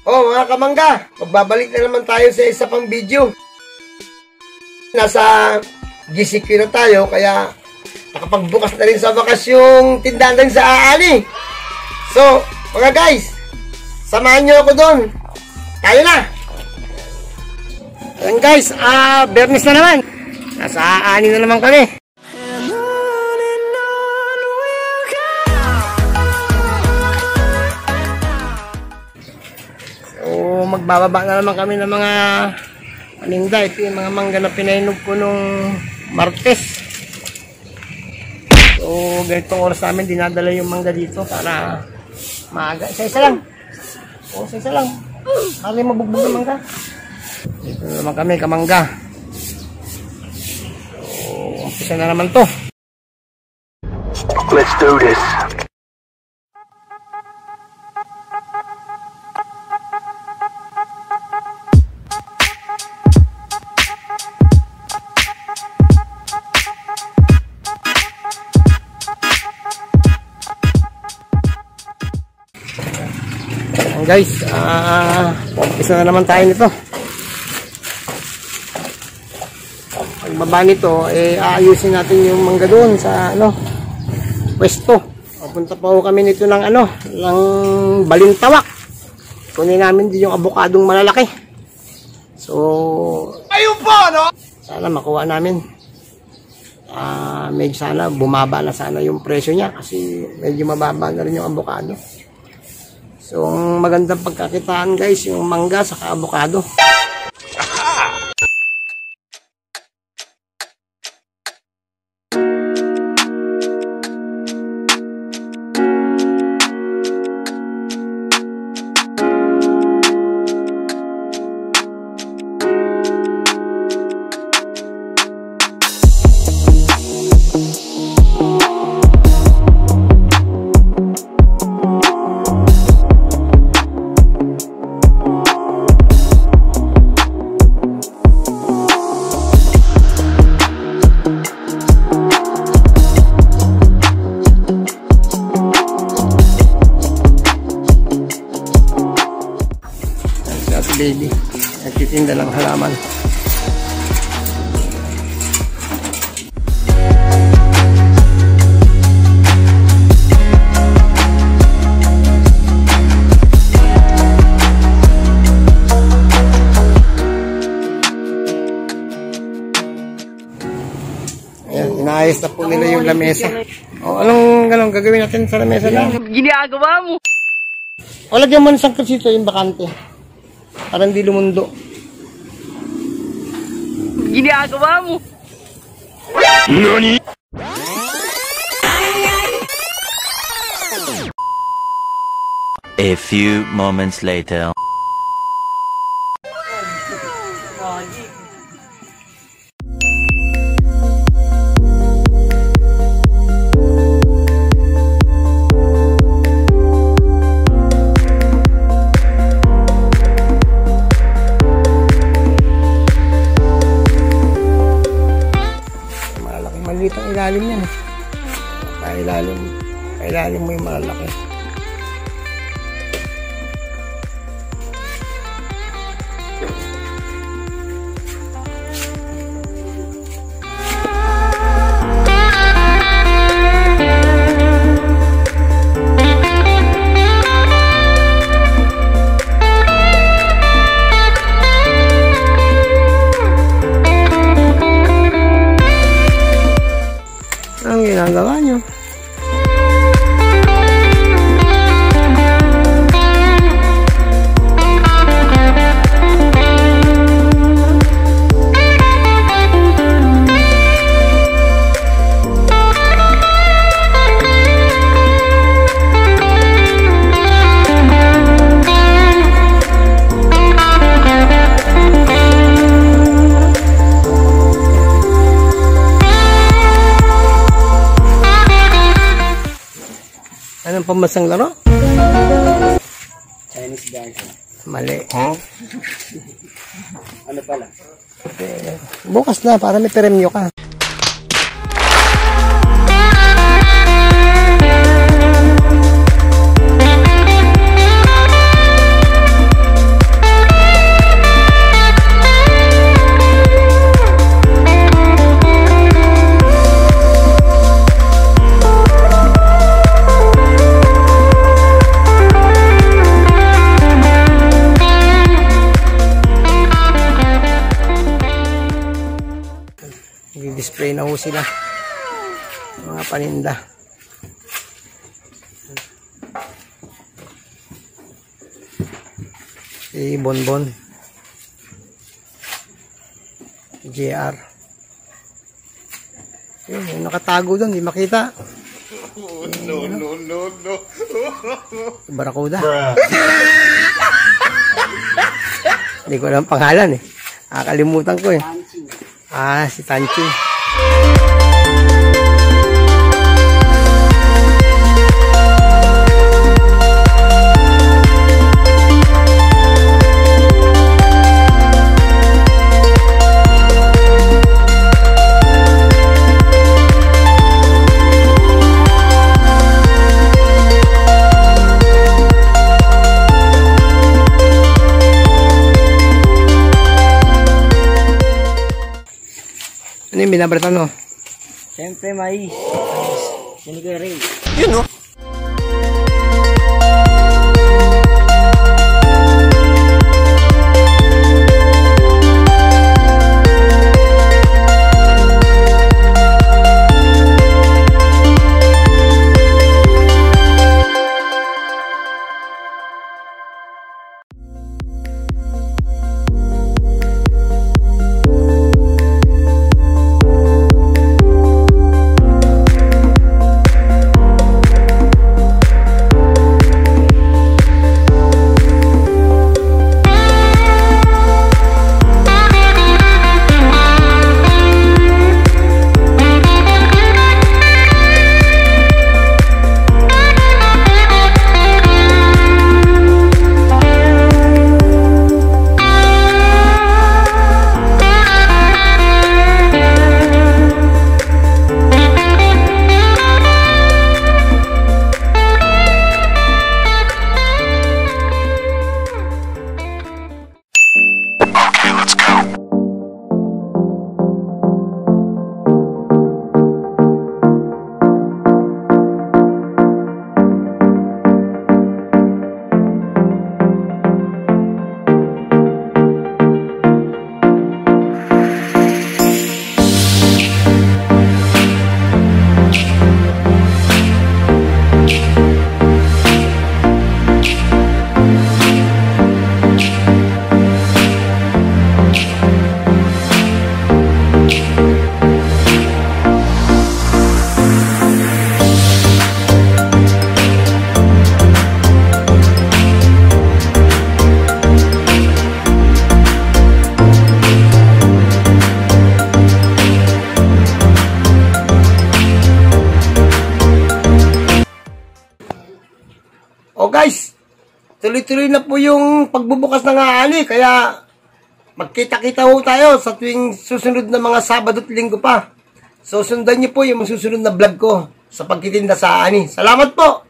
Oh mga kamangga, magbabalik na naman tayo sa isa pang video. Nasa GCQ na tayo, kaya nakapagbukas na rin sa wakas yung tindahan rin sa Aali. So, mga guys, samahan nyo ako doon. Tayo na! Ayan guys, Bernis na naman. Nasa Aali na naman kami. So, magbababa na naman kami ng mga paninda. Ito yung mga mangga na pinainog ko nung Martes. So, ganitong oras namin dinadala yung mangga dito para maaga. Isa-isa lang. O, isa-isa lang. Kali mabugbog ng mangga. Dito na naman kami, kamangga. So, umpisa na naman to. Let's do this. Guys, isa na naman tayo nito. Pagbaba nito, aayusin natin yung mangga doon sa pwesto. Papunta pa ho kami nito ng ng Balintawak. Kunin namin din yung abokadong malalaki. So, ayun po, no? Sana makuha namin. Medyo sana bumaba na sana yung presyo niya kasi medyo mababa na rin yung abokado. So, ang magandang pagkakitaan guys, yung mangga sa avocado. Baby, nagtitinda lang halaman. Ayan, inaayos na po nila yung lamesa. O, anong gagawin natin sa lamesa na? Ginagawa mo? O, lagyan mo ng sangkasito yung bakante. Para hindi lumundo. Ginagawa mo? Nani? A few moments later. Maliit ang ilalim yan. Kailalim mo yung malalaki. Ang ginagawa nyo? Anong pambasang laro? Chinese garden. Mali. Huh? Ano pala? Okay. Bukas na para may premyo ka. Nag-spray na ho sila. Mga paninda. Si Bonbon. JR. Yun, yung nakatago doon, di makita. No. Barakuda. Hindi ko alam pangalan eh. Nakakalimutan ko eh. Si Tanching. Ano yung binabaratan mo? Siyempre, mais. Hindi ko rin. Yun, no? Guys, tuloy-tuloy na po yung pagbubukas ng aani, kaya magkita-kita ho tayo sa tuwing susunod na mga Sabado at Linggo pa. So sundan niyo po yung susunod na vlog ko sa pagtitinda sa aani. Salamat po!